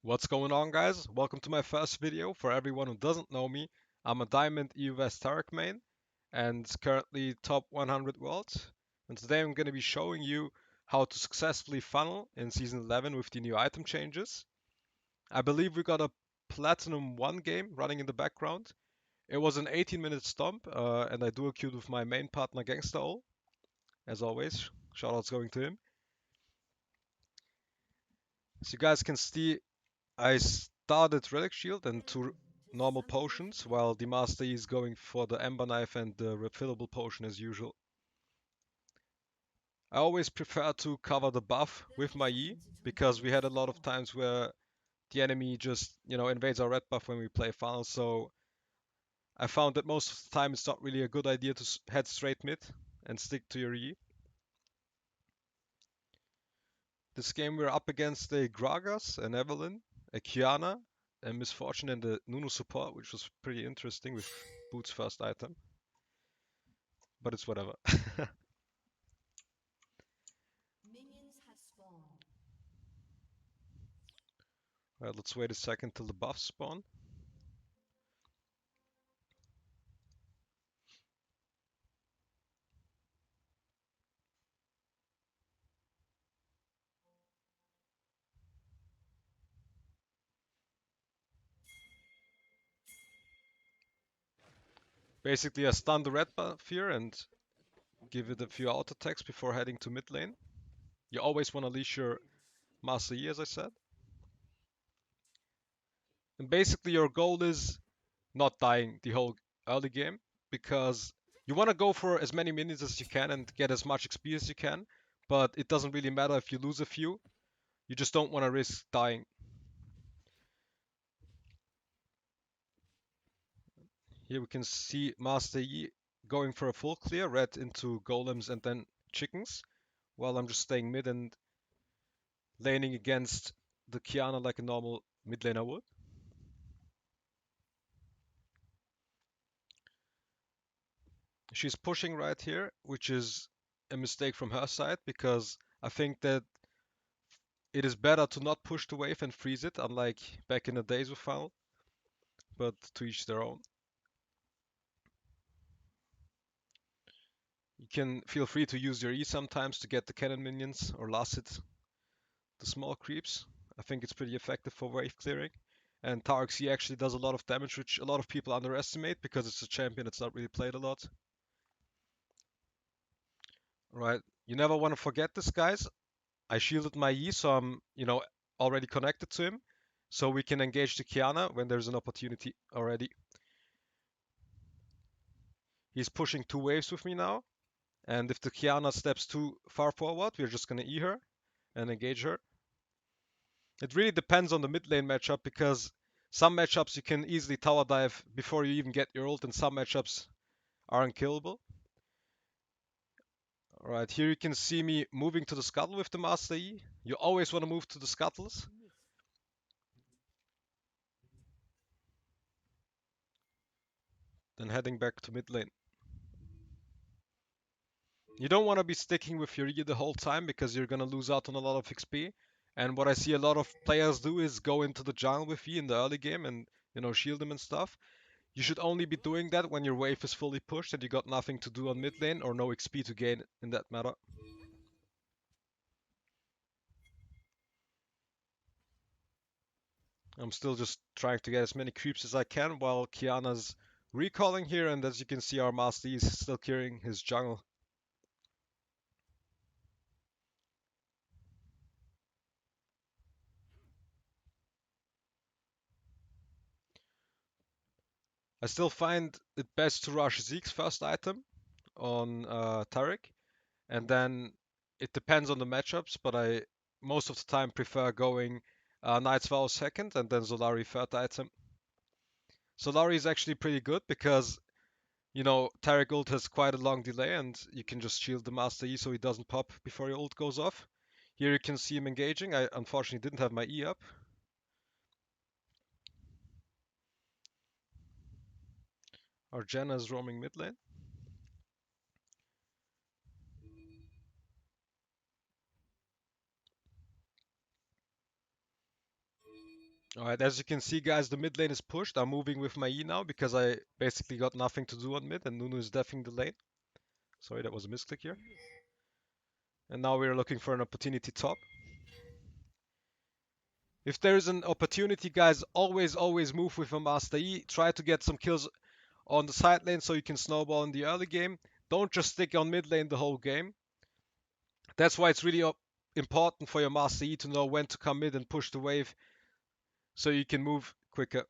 What's going on, guys? Welcome to my first video. For everyone who doesn't know me, I'm a Diamond EU West Taric main and currently top 100 world. And today I'm going to be showing you how to successfully funnel in Season 11 with the new item changes. I believe we got a Platinum 1 game running in the background. It was an 18-minute stomp and I dual queued with my main partner Gangsta, as always. Shoutouts going to him. As you guys can see, I started Relic Shield and two normal potions, while the Master is going for the Ember Knife and the refillable potion as usual. I always prefer to cover the buff with my E, because we had a lot of times where the enemy just, invades our red buff when we play funnel, so I found that most of the time it's not really a good idea to head straight mid and stick to your E. This game we're up against a Gragas, an Evelynn, a Kiana, a Misfortune, and a Nunu support, which was pretty interesting with Boots' first item. But it's whatever. Alright, let's wait a second till the buffs spawn. Basically, I stun the red buff here and give it a few auto attacks before heading to mid lane. You always want to leash your Master Yi, as I said. And basically, your goal is not dying the whole early game, because you want to go for as many minions as you can and get as much XP as you can, but it doesn't really matter if you lose a few. You just don't want to risk dying. Here we can see Master Yi going for a full clear, red into golems and then chickens, while I'm just staying mid and laning against the Kiana like a normal mid laner would. She's pushing right here, which is a mistake from her side, because I think that it is better to not push the wave and freeze it, unlike back in the days with Funnel, but to each their own. You can feel free to use your E sometimes to get the cannon minions or last hit the small creeps. I think it's pretty effective for wave clearing. And Taric E actually does a lot of damage, which a lot of people underestimate because it's a champion that's not really played a lot. Right, you never want to forget this, guys. I shielded my Yi, so I'm, already connected to him. So we can engage the Kiana when there's an opportunity already. He's pushing two waves with me now. And if the Kiana steps too far forward, we're just going to E her and engage her. It really depends on the mid lane matchup, because some matchups you can easily tower dive before you even get your ult, and some matchups are unkillable. Alright, here you can see me moving to the scuttle with the Master E. You always want to move to the scuttles. Then heading back to mid lane. You don't want to be sticking with your E the whole time, because you're going to lose out on a lot of XP. And what I see a lot of players do is go into the jungle with E in the early game and, shield them and stuff. You should only be doing that when your wave is fully pushed and you got nothing to do on mid lane or no XP to gain in that matter. I'm still just trying to get as many creeps as I can while Kiana's recalling here, and as you can see, our Master is still clearing his jungle. I still find it best to rush Zeke's first item on Taric, and then it depends on the matchups, but I most of the time prefer going Knight's Vow second and then Zolari third item. Zolari is actually pretty good because, Taric ult has quite a long delay and you can just shield the Master E so he doesn't pop before your ult goes off. Here you can see him engaging. I unfortunately didn't have my E up. Our Janna is roaming mid lane. Alright, as you can see, guys, the mid lane is pushed. I'm moving with my E now because I basically got nothing to do on mid and Nunu is defing the lane. Sorry, that was a misclick here. And now we're looking for an opportunity top. If there is an opportunity, guys, always move with a Master E. Try to get some kills on the side lane so you can snowball in the early game. Don't just stick on mid lane the whole game. That's why it's really important for your Master E to know when to come mid and push the wave so you can move quicker.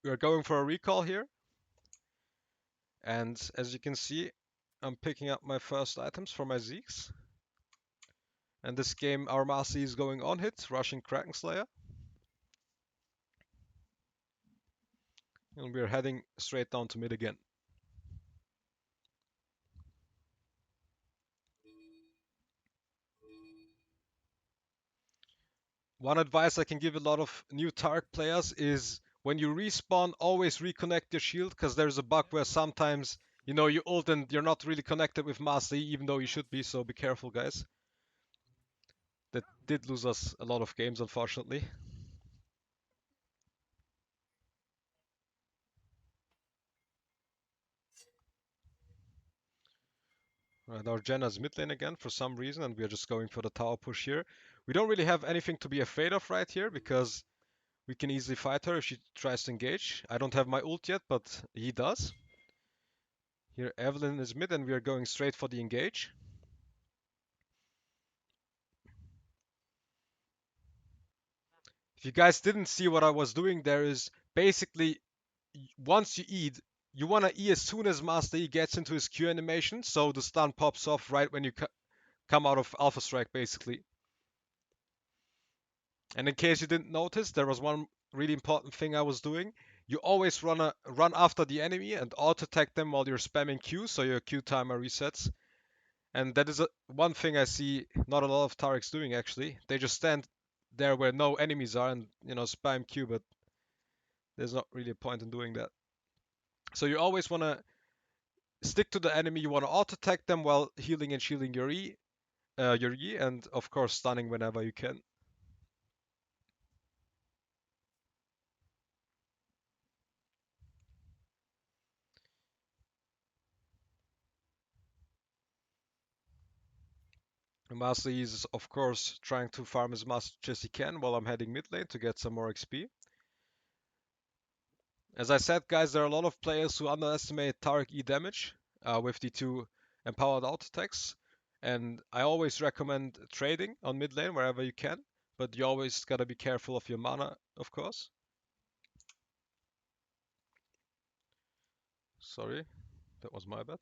We're going for a recall here. And as you can see, I'm picking up my first items for my Zeeks. And this game, our Master E is going on hit, rushing Kraken Slayer. And we're heading straight down to mid again. One advice I can give a lot of new Taric players is when you respawn, always reconnect your shield, because there's a bug where sometimes, you ult and you're not really connected with Master E, even though you should be, so be careful, guys. That did lose us a lot of games, unfortunately. Right, our Jenna's mid lane again for some reason, and we are just going for the tower push here. We don't really have anything to be afraid of right here, because we can easily fight her if she tries to engage. I don't have my ult yet, but he does. Here Evelyn is mid, and we are going straight for the engage. If you guys didn't see what I was doing there is basically once you E, you want to E as soon as Master E gets into his Q animation, so the stun pops off right when you come out of Alpha Strike basically. And in case you didn't notice, there was one really important thing I was doing. You always run after the enemy and auto attack them while you're spamming Q, so your Q timer resets. And that is one thing I see not a lot of Tarics doing actually. They just stand there where no enemies are and spam Q, but there's not really a point in doing that. So you always want to stick to the enemy. You want to auto attack them while healing and shielding your E, and of course stunning whenever you can. Master E is of course trying to farm as much as he can while I'm heading mid lane to get some more XP. As I said, guys, there are a lot of players who underestimate Taric E damage with the two empowered auto attacks, and I always recommend trading on mid lane wherever you can, but you always gotta be careful of your mana, of course. Sorry, that was my bad.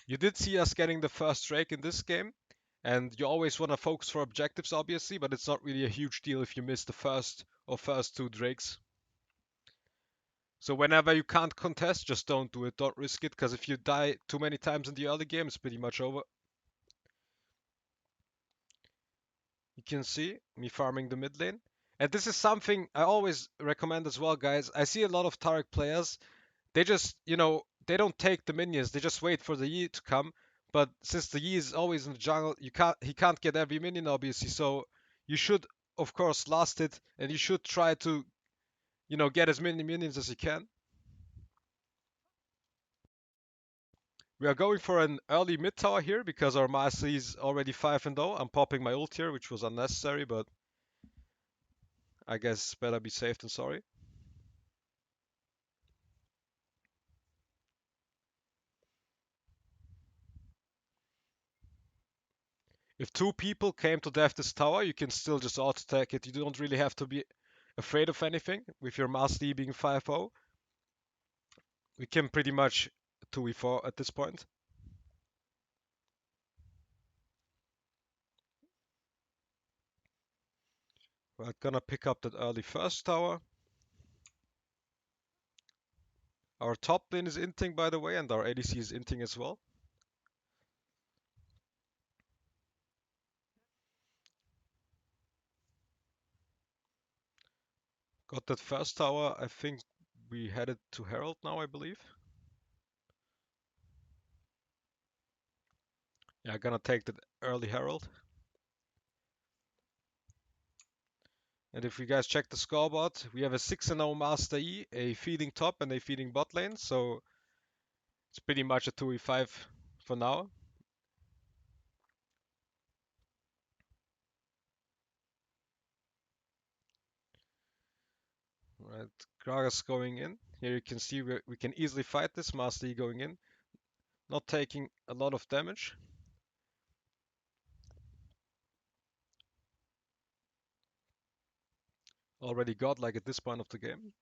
You did see us getting the first Drake in this game, and you always want to focus for objectives, obviously, but it's not really a huge deal if you miss the first two Drakes. So whenever you can't contest, just don't do it, don't risk it, because if you die too many times in the early game, it's pretty much over. You can see me farming the mid lane. And this is something I always recommend as well, guys. I see a lot of Taric players, they just, they don't take the minions. They just wait for the Yi to come. But since the Yi is always in the jungle, he can't get every minion obviously. So you should, of course, last it, and you should try to, get as many minions as you can. We are going for an early mid tower here because our Master is already 5-0. I'm popping my ult here, which was unnecessary, but I guess better be safe than sorry. If two people came to death this tower, you can still just auto attack it. You don't really have to be afraid of anything with your Master being 5-0. We can pretty much 2v4 at this point. We're gonna pick up that early first tower. Our top lane is inting, by the way, and our ADC is inting as well. Got that first tower. I think we headed to Herald now, I believe. Yeah, gonna take that early Herald. And if you guys check the scoreboard, we have a 6-0 Master E, a feeding top, and a feeding bot lane. So it's pretty much a 2v5 for now. Right, Gragas going in. Here you can see we can easily fight this. Master E going in. Not taking a lot of damage. Already godlike at this point of the game.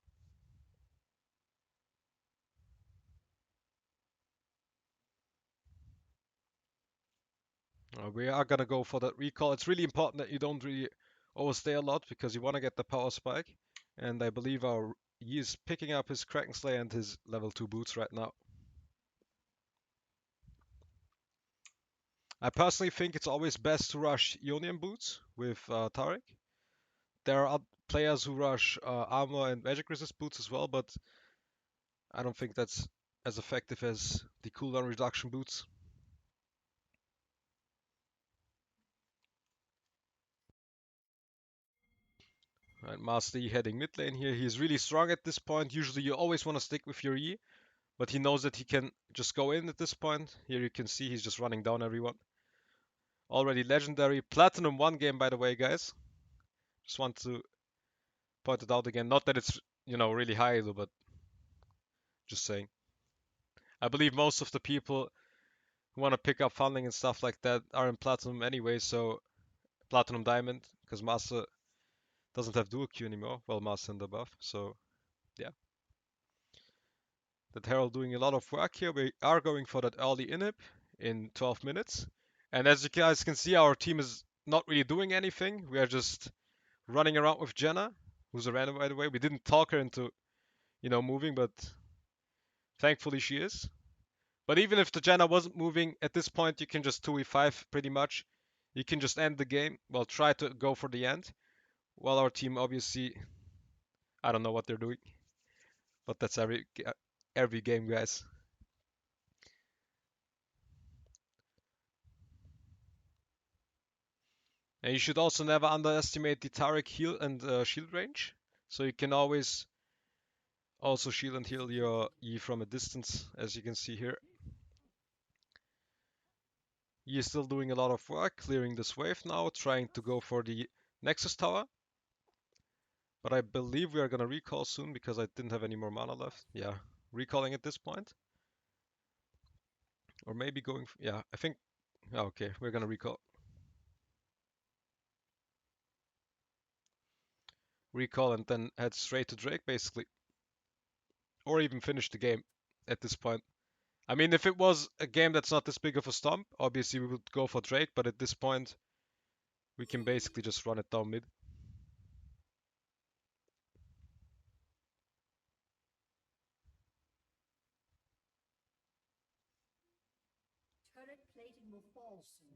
We are gonna go for that recall. It's really important that you don't really overstay a lot because you want to get the power spike. And I believe he is picking up his Kraken Slayer and his level 2 boots right now. I personally think it's always best to rush Ionian boots with Taric. There are players who rush armor and magic resist boots as well, but I don't think that's as effective as the cooldown reduction boots. Right, Master E heading mid lane here. He's really strong at this point. Usually you always want to stick with your E, but he knows that he can just go in at this point. Here you can see he's just running down everyone. Already legendary. Platinum 1 game, by the way, guys. Just want to point it out again. Not that it's, really high, though, but just saying. I believe most of the people who want to pick up funding and stuff like that are in Platinum anyway, so Platinum Diamond, because Master doesn't have dual Q anymore. Well, Master and above, so yeah. That Herald doing a lot of work here. We are going for that early inhib in 12 minutes. And as you guys can see, our team is not really doing anything. We are just running around with Jenna, who's a random, by the way. We didn't talk her into, moving, but thankfully she is. But even if the Jenna wasn't moving, at this point you can just 2v5 pretty much. You can just end the game. Well, try to go for the end. While our team obviously, I don't know what they're doing, but that's every game, guys. And you should also never underestimate the Taric heal and shield range. So you can always also shield and heal your E from a distance, as you can see here. E is still doing a lot of work, clearing this wave now, trying to go for the Nexus Tower. But I believe we are gonna recall soon because I didn't have any more mana left. Yeah, recalling at this point. Or maybe going, yeah, I think, okay, we're gonna recall. Recall and then head straight to Drake, basically. Or even finish the game at this point. I mean, if it was a game that's not this big of a stomp, obviously we would go for Drake, but at this point, we can basically just run it down mid. Turret plating will fall soon.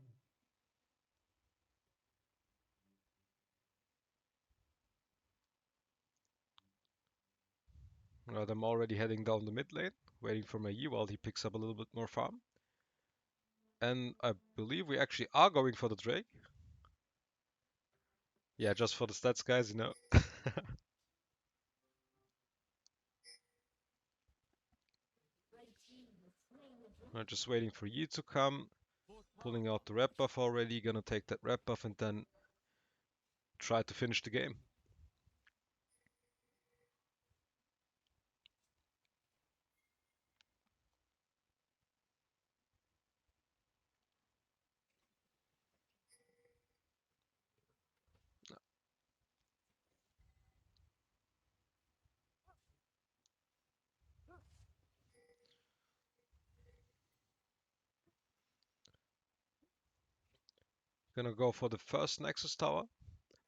I'm already heading down the mid lane, waiting for my E while he picks up a little bit more farm. And I believe we actually are going for the Drake. Yeah, just for the stats, guys, I'm just waiting for Yi to come. Pulling out the red buff already. Gonna take that red buff and then try to finish the game. Gonna go for the first Nexus Tower.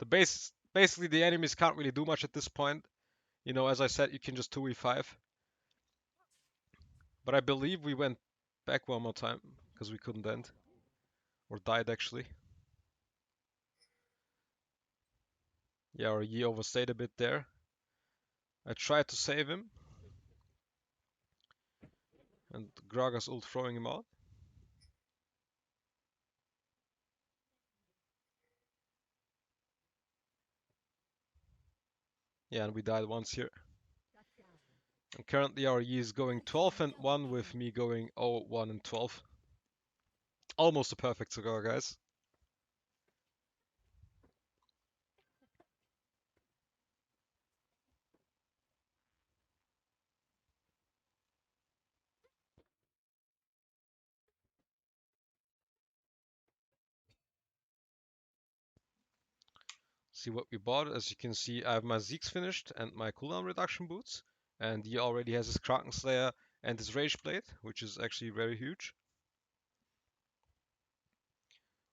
Basically the enemies can't really do much at this point. As I said, you can just 2v5. But I believe we went back one more time because we couldn't end. Or died actually. Yeah, or Yi overstayed a bit there. I tried to save him, and Gragas ult throwing him out. Yeah, and we died once here. And currently our E is going 12 and 1 with me going 0, 1 and 12. Almost a perfect score, guys. See what we bought. As you can see, I have my Zeeks finished and my cooldown reduction boots. And he already has his Kraken Slayer and his Rage Blade, which is actually very huge.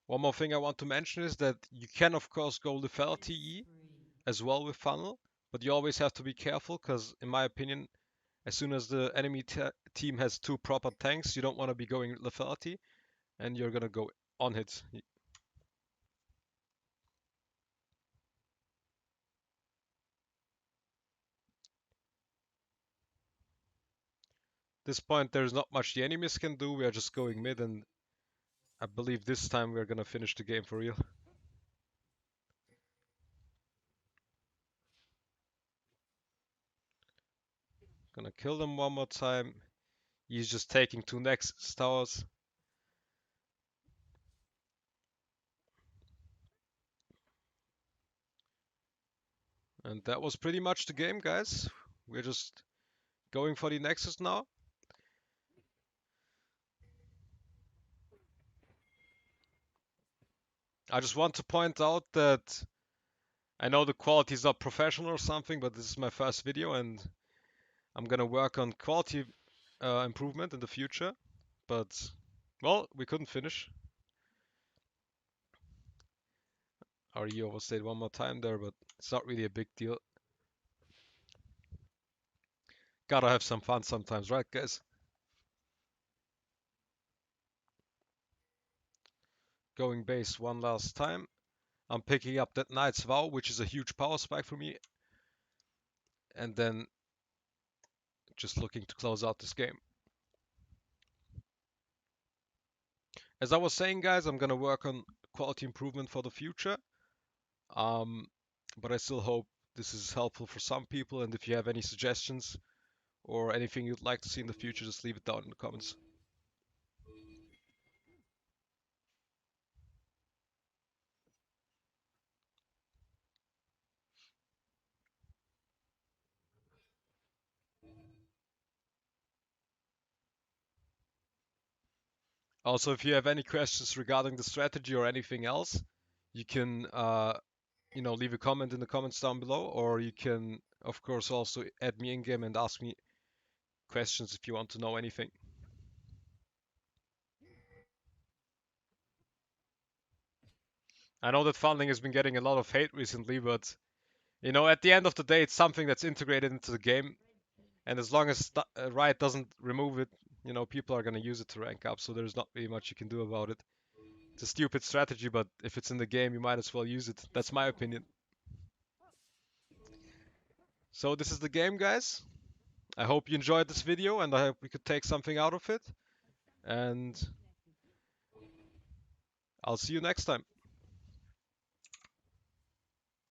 One more thing I want to mention is that you can of course go lethality E as well with funnel, but you always have to be careful because in my opinion, as soon as the enemy team has two proper tanks, you don't want to be going lethality and you're gonna go on hit. This point there's not much the enemies can do, we are just going mid and I believe this time we're gonna finish the game for real. Gonna kill them one more time. He's just taking two next towers. And that was pretty much the game, guys. We're just going for the Nexus now. I just want to point out that I know the quality is not professional or something, but this is my first video and I'm gonna work on quality improvement in the future. But, well, we couldn't finish. RE overstayed one more time there, but it's not really a big deal. Gotta have some fun sometimes, right, guys? Going base one last time. I'm picking up that Knight's Vow, which is a huge power spike for me. And then just looking to close out this game. As I was saying, guys, I'm gonna work on quality improvement for the future. Um, but I still hope this is helpful for some people. And if you have any suggestions or anything you'd like to see in the future, just leave it down in the comments. Also, if you have any questions regarding the strategy or anything else, you can leave a comment in the comments down below, or you can of course also add me in game and ask me questions if you want to know anything. I know that funding has been getting a lot of hate recently, but at the end of the day, it's something that's integrated into the game, and as long as Riot doesn't remove it, people are gonna use it to rank up. So there's not really much you can do about it. It's a stupid strategy, but if it's in the game, you might as well use it. That's my opinion. So this is the game, guys. I hope you enjoyed this video, and I hope we could take something out of it. And I'll see you next time.